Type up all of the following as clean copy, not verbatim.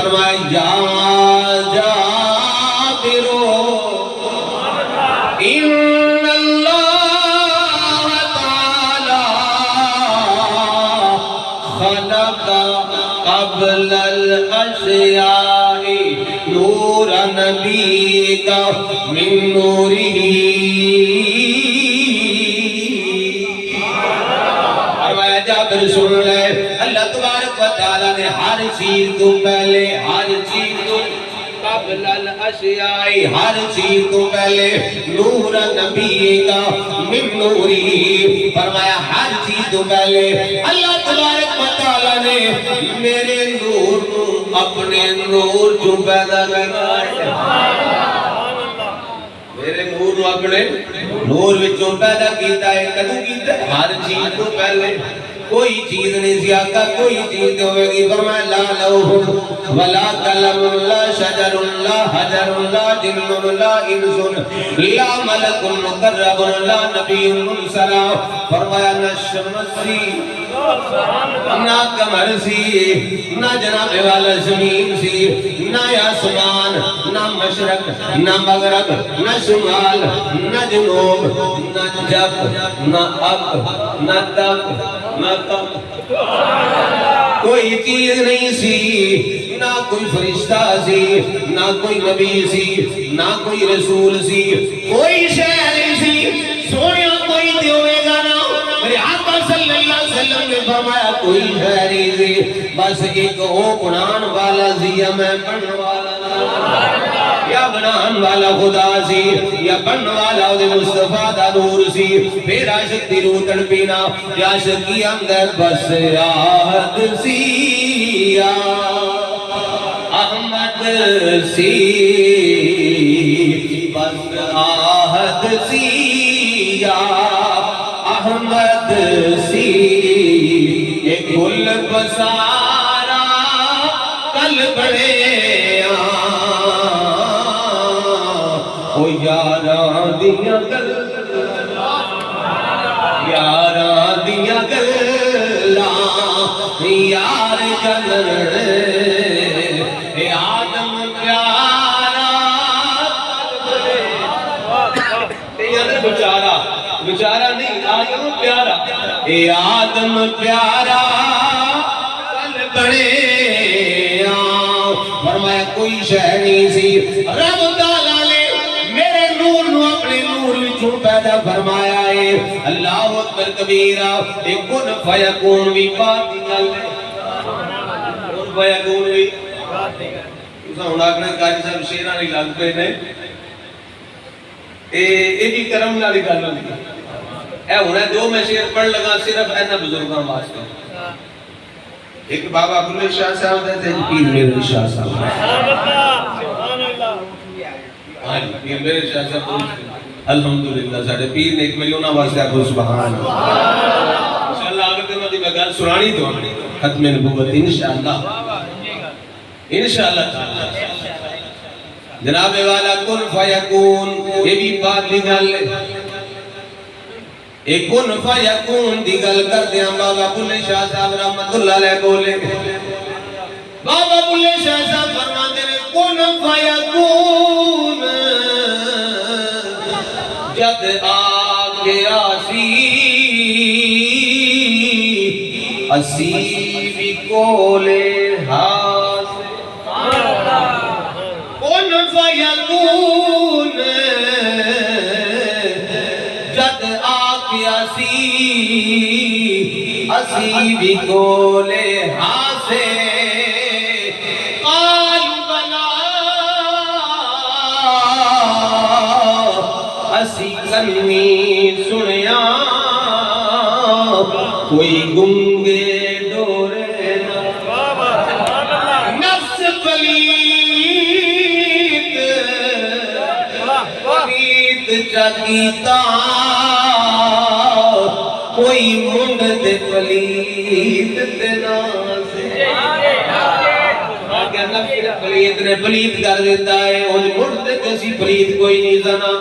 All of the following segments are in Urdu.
فرمایا یا جابرو ان اللہ تعالی خلق قبل الاشیاء نور نبی کا من نورہ جابر سن لے اللہ تبارک و تعالیٰ نے ہر چیز تو پہلے ہر چیز تو قبل الاشیاء ہر چیز تو پہلے نور نبی کا من نوری فرمایا ہر چیز تو پہلے اللہ تبارک و تعالیٰ نے میرے نور کو اپنے نور جو پیدا کرنا ہے میرے نور کو اپنے نور وچوں پیدا کیتا ہے کدوں کیتا ہے ہر چیز تو پہلے کوئی چیز نہیں زیادہ کوئی چیز ہوئے گی فرمایا لا لوح ولا قلم لا شجر لا حجر لا جن لا انس لا ملک مقرب لا نبی مرسل فرمایا نہ شمس سی نہ قمر سی نہ جناب والا زمین سی نہ آسمان نہ مشرق نہ مغرب نہ شمال نہ جنوب نہ جب نہ اب نہ تب نہ تب کوئی چیز نہیں سی نہ کوئی فرشتہ سی نہ کوئی نبی سی نہ کوئی رسول سی کوئی شے نہیں سی سونیا کوئی دیوے گا نا میرے آقا صلی اللہ علیہ وسلم نے فرمایا کوئی شے نہیں سی بس ایک او قرآن والا سی یا میں پڑھنے والا یا بنان والا خدا سی یا بنن والا دے مصطفیٰ دا نور سی پھر عاشق دی روح تڑپینا یا عاشق کی اندر بس آہد سی یا احمد سی بس آہد سی یا احمد سی ایک گل بسارا کل بڑے او یاران دیاں گلاں یاران دیاں گلاں یار جلن اے آدم پیارا اے یادر بچارا نہیں آدم پیارا اے آدم پیارا کل بڑے فرمایا کوئی شے نہیں سی رب تعالیٰ نے میرے نور نو اپنے نور وچوں پیدا فرمایا ہے اللہ اکبر کبیرہ ایک کن فیکون بھی بات نکل کن فیکون بھی اسا ہونا کرنے قاضی صاحب شیرہ نہیں لگ پہ نے اے بھی کرم نہ لگا لگا اے ہونا جو میں شیر پڑھ لگا صرف اینا بزرگاں واسطے ایک بابا بلے شاہ صاحب دے تھے پیر میرے شاہ صاحب پیر میرے شاہ صاحب الحمدللہ ساڑھے پیر نے ایک ملیونہ واسطہ کو سبحان انشاءاللہ آگے دن میں گل سنانی تو ختم نبوت انشاءاللہ انشاءاللہ جناب والا کن فیکون یہ بھی بات نکال لے ایک کن فیکون دی گل کر دیا بابا بلے شاہ صاحب رحمت اللہ علیہ بولے بابا بلے شاہ صاحب فرماتے ہیں کن فیکون جد آگے اسی بھی کولے ہاتھ کن فیکون جد اسی بھی کولے ہاسے قال بلا اسی کنی سنیا کوئی گنگے ڈورے نفس پلیت چکیتا کوئی منڈ دے پلیت دینا سے آگیا نفس پلیت نے پلیت کر دیتا ہے ان منڈ دے کسی پلیت کوئی نہیں زنا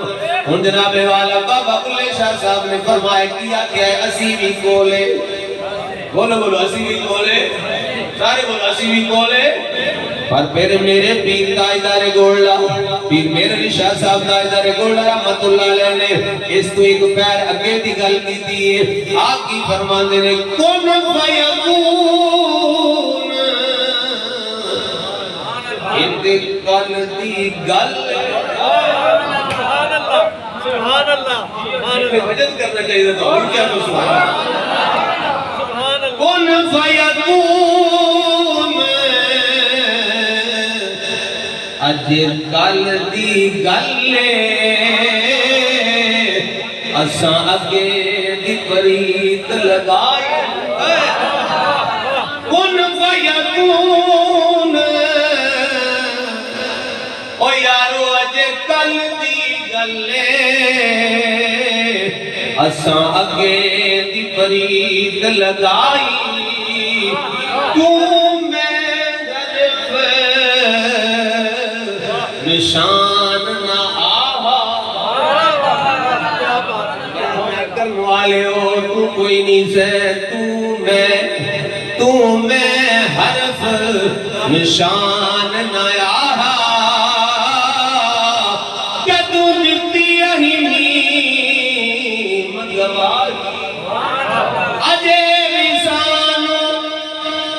ان جناب والا بابا بلے شاہ صاحب نے فرمایا کیا ہے اسی بھی کولے بولو بولو اسی بھی کولے سارے بولو اسی بھی کولے پر پھر میرے پیر تاجدار گولڈا پیر میرے شاہ صاحب تاجدار گولڈا رحمت اللہ علیہ نے اس تو ایک پیر اگے دی گل کی دی آپ کی فرماندے نے کن فیکون انتقال دی گل سبحان اللہ وجد کرنا چاہیے تو اور کیا تو سبحان اللہ کن فیکون اج کل دی گل اساں اگے دی پریت لگائے کن فیکون او یارو اج کل دی گل اساں اگے دی پریت لگائی تو نشان نہ آہا کرن والے ہو تو کوئی نہیں سے تو میں حرف نشان نہ آہا کہ تو جتی اہمی مگوار اجے ویسان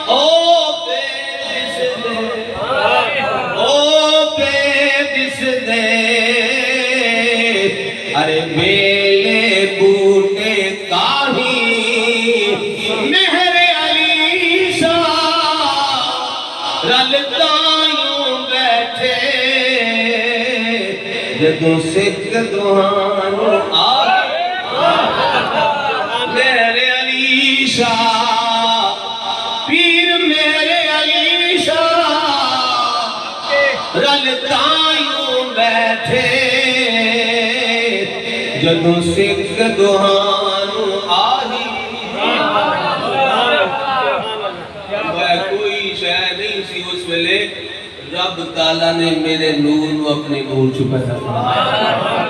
او پہ جس دے ارے بیلے بوٹے کاہی مہر علی شاہ رلتائیوں بیٹھے جدوں سکھ دوہانوں آگے مہر علی شاہ پیر مہر علی شاہ رلتائیوں بیٹھے جدوں سکھ دوہانوں آہی کوئی شے نہیں سی اس ویلے رب تعالیٰ نے میرے نور اپنے نور چھپایا